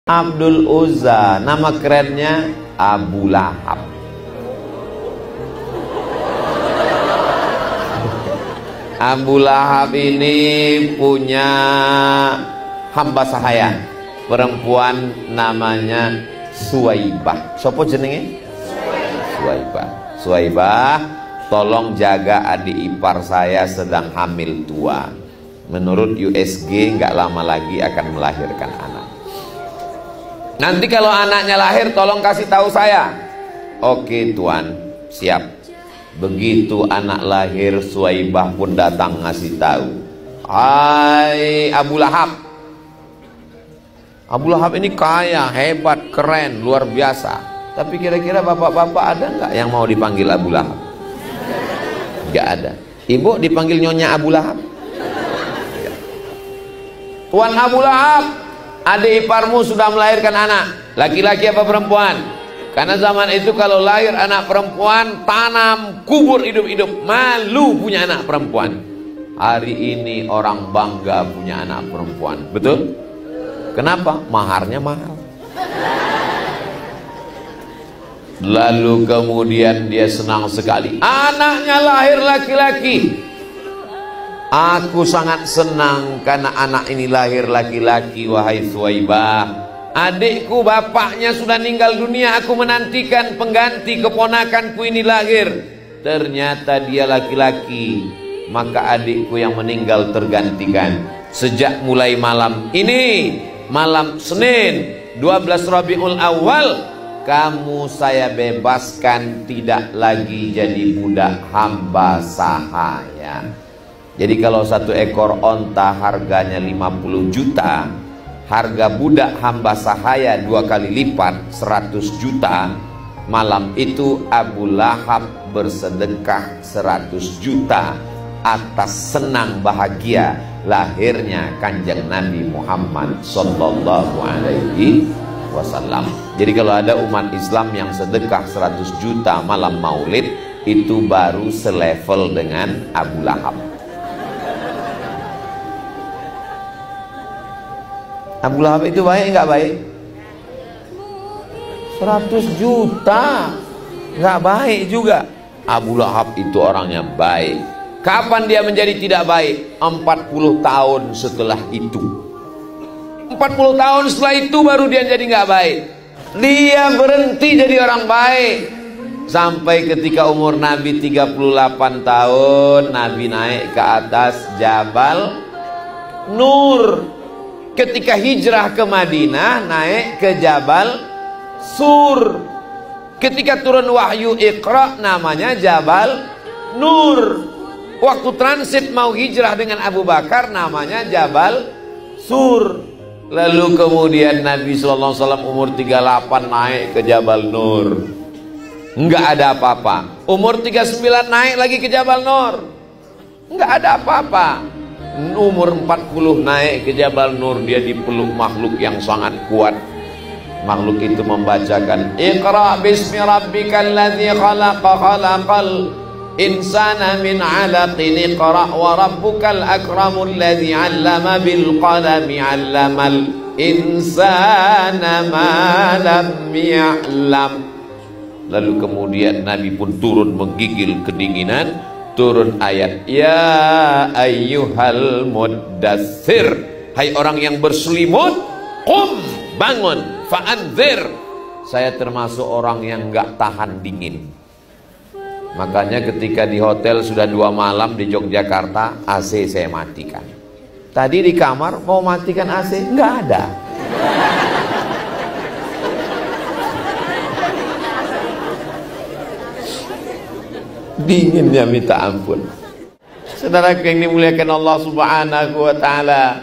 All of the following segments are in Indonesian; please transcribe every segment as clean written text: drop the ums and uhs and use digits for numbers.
Abdul Uzza, nama kerennya Abu Lahab. Abu Lahab ini punya hamba sahaya, perempuan namanya Suwaibah. Sopo jenenge? Suwaibah. Suwaibah, tolong jaga adik ipar saya sedang hamil tua. Menurut USG nggak lama lagi akan melahirkan anak. Nanti kalau anaknya lahir tolong kasih tahu saya. Oke tuan, siap. Begitu anak lahir, Suwaibah pun datang ngasih tahu. Hai Abu Lahab. Abu Lahab ini kaya, hebat, keren, luar biasa. Tapi kira-kira bapak-bapak ada nggak yang mau dipanggil Abu Lahab? Nggak ada. Ibu dipanggil Nyonya Abu Lahab? Tuan Abu Lahab, adik iparmu sudah melahirkan anak, laki-laki apa perempuan? Karena zaman itu kalau lahir anak perempuan, tanam kubur hidup-hidup. Malu punya anak perempuan. Hari ini orang bangga punya anak perempuan. Betul? Kenapa? Maharnya mahal. Lalu kemudian dia senang sekali, anaknya lahir laki-laki. Aku sangat senang karena anak ini lahir laki-laki, wahai Suwaibah. Adikku bapaknya sudah meninggal dunia, aku menantikan pengganti keponakanku ini lahir. Ternyata dia laki-laki, maka adikku yang meninggal tergantikan. Sejak mulai malam ini, malam Senin 12 Rabiul Awal, kamu saya bebaskan, tidak lagi jadi budak hamba sahaya. Jadi kalau satu ekor onta harganya 50 juta, harga budak hamba sahaya 2 kali lipat 100 juta. Malam itu Abu Lahab bersedekah 100 juta atas senang bahagia lahirnya Kanjeng Nabi Muhammad Sallallahu Alaihi Wasallam. Jadi kalau ada umat Islam yang sedekah 100 juta malam maulid, itu baru selevel dengan Abu Lahab. Abu Lahab itu baik nggak baik? 100 juta nggak baik juga. Abu Lahab itu orangnya baik. Kapan dia menjadi tidak baik? 40 tahun setelah itu. 40 tahun setelah itu baru dia jadi nggak baik. Dia berhenti jadi orang baik sampai ketika umur Nabi 38 tahun, Nabi naik ke atas Jabal Nur. Ketika hijrah ke Madinah, naik ke Jabal Sur. Ketika turun wahyu Iqra, namanya Jabal Nur. Waktu transit mau hijrah dengan Abu Bakar, namanya Jabal Sur. Lalu kemudian Nabi SAW umur 38 naik ke Jabal Nur. Enggak ada apa-apa. Umur 39 naik lagi ke Jabal Nur. Enggak ada apa-apa. Umur 40 naik ke Jabal Nur, dia dipeluk makhluk yang sangat kuat. Makhluk itu membacakan, Iqra bismi rabbikal ladzi khalaqa khalaqal insana min 'alaqin iqra wa rabbukal akramul ladzi 'allama bil qalami 'allamal insana ma lam ya'lam. Lalu kemudian Nabi pun turun menggigil kedinginan. Turun ayat, ya ayyuhal muddatsir, hai orang yang berselimut, qum, bangun, fa'anzir, saya termasuk orang yang gak tahan dingin. Makanya ketika di hotel sudah 2 malam di Yogyakarta, AC saya matikan. Tadi di kamar mau matikan AC, nggak ada. Dinginnya minta ampun. Saudara yang dimuliakan Allah Subhanahu wa taala.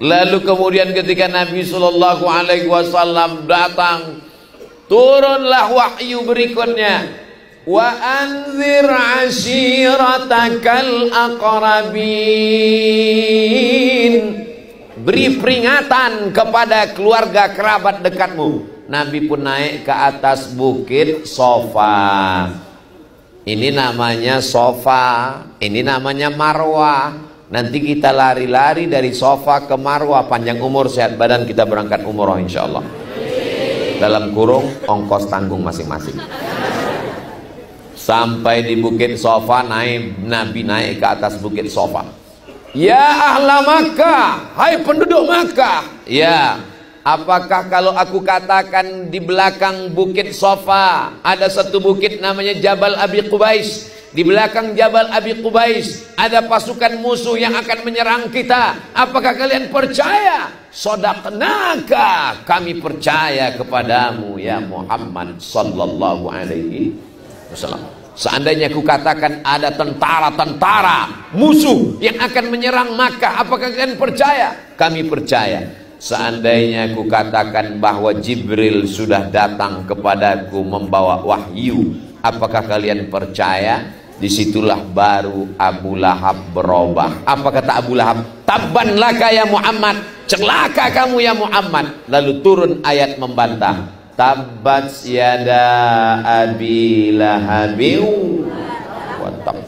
Lalu kemudian ketika Nabi sallallahu alaihi wasallam datang, turunlah wahyu berikutnya. Wa anzir ashiratakal aqrabin. Beri peringatan kepada keluarga kerabat dekatmu. Nabi pun naik ke atas bukit Sofa. Ini namanya Sofa, ini namanya Marwah. Nanti kita lari-lari dari sofa ke Marwah, panjang umur sehat badan, kita berangkat umroh insyaallah. Dalam kurung ongkos tanggung masing-masing. Sampai di Bukit Sofa, Nabi naik ke atas Bukit Sofa. Ya ahla Makkah, hai penduduk Makkah. Ya, apakah kalau aku katakan di belakang Bukit Sofa ada satu bukit namanya Jabal Abi Qubais. Di belakang Jabal Abi Qubais ada pasukan musuh yang akan menyerang kita. Apakah kalian percaya? Shadaqnaka, kami percaya kepadamu ya Muhammad sallallahu alaihi wasallam. Seandainya aku katakan ada tentara-tentara musuh yang akan menyerang Makkah, apakah kalian percaya? Kami percaya. Seandainya aku katakan bahwa Jibril sudah datang kepadaku membawa wahyu, apakah kalian percaya? Disitulah baru Abu Lahab berubah. Apa kata Abu Lahab? Tabban laka ya Muhammad, celaka kamu ya Muhammad. Lalu turun ayat membantah. Tabbat yada Abi Lahabiu wa tab.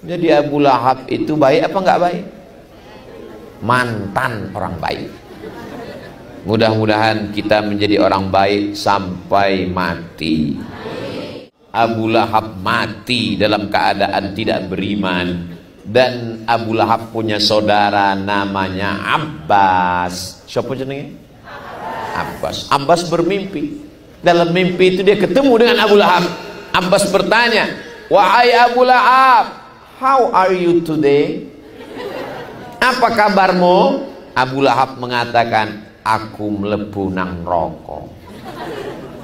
Jadi Abu Lahab itu baik apa enggak baik? Mantan orang baik. Mudah-mudahan kita menjadi orang baik sampai mati. Abu Lahab mati dalam keadaan tidak beriman, dan Abu Lahab punya saudara namanya Abbas. Siapa jenenge? Abbas. Abbas bermimpi. Dalam mimpi itu dia ketemu dengan Abu Lahab. Abbas bertanya, wahai Abu Lahab, how are you today? Apa kabarmu? Abu Lahab mengatakan, aku mlebu nang neraka.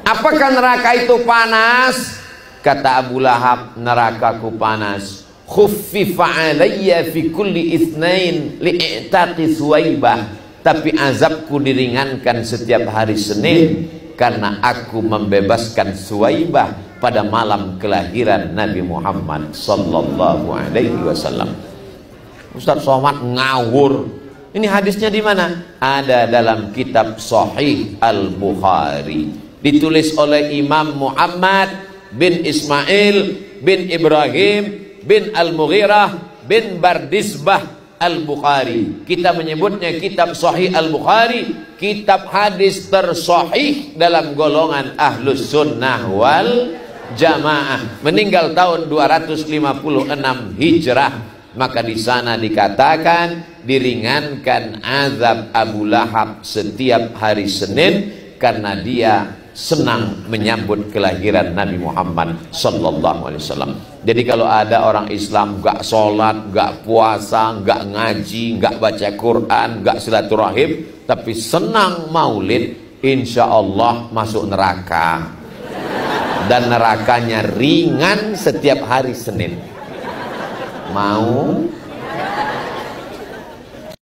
Apakah neraka itu panas? Kata Abu Lahab, nerakaku panas. Khuffifa alayya fi kulli itsnain li'taqi Suwaibah. Tapi azabku diringankan setiap hari Senin karena aku membebaskan Suwaibah pada malam kelahiran Nabi Muhammad sallallahu alaihi wasallam. Ustaz Somad ngawur. Ini hadisnya di mana? Ada dalam kitab Sahih Al-Bukhari. Ditulis oleh Imam Muhammad bin Ismail bin Ibrahim bin Al-Mughirah bin Bardisbah Al-Bukhari. Kita menyebutnya kitab Sahih Al-Bukhari, kitab hadis tersahih dalam golongan Ahlus Sunnah wal Jamaah. Meninggal tahun 256 Hijrah. Maka di sana dikatakan diringankan azab Abu Lahab setiap hari Senin karena dia senang menyambut kelahiran Nabi Muhammad sallallahu alaihi wasallam. Jadi kalau ada orang Islam gak sholat, gak puasa, gak ngaji, gak baca Quran, gak silaturahim, tapi senang maulid, insya Allah masuk neraka. Dan nerakanya ringan setiap hari Senin. Mau?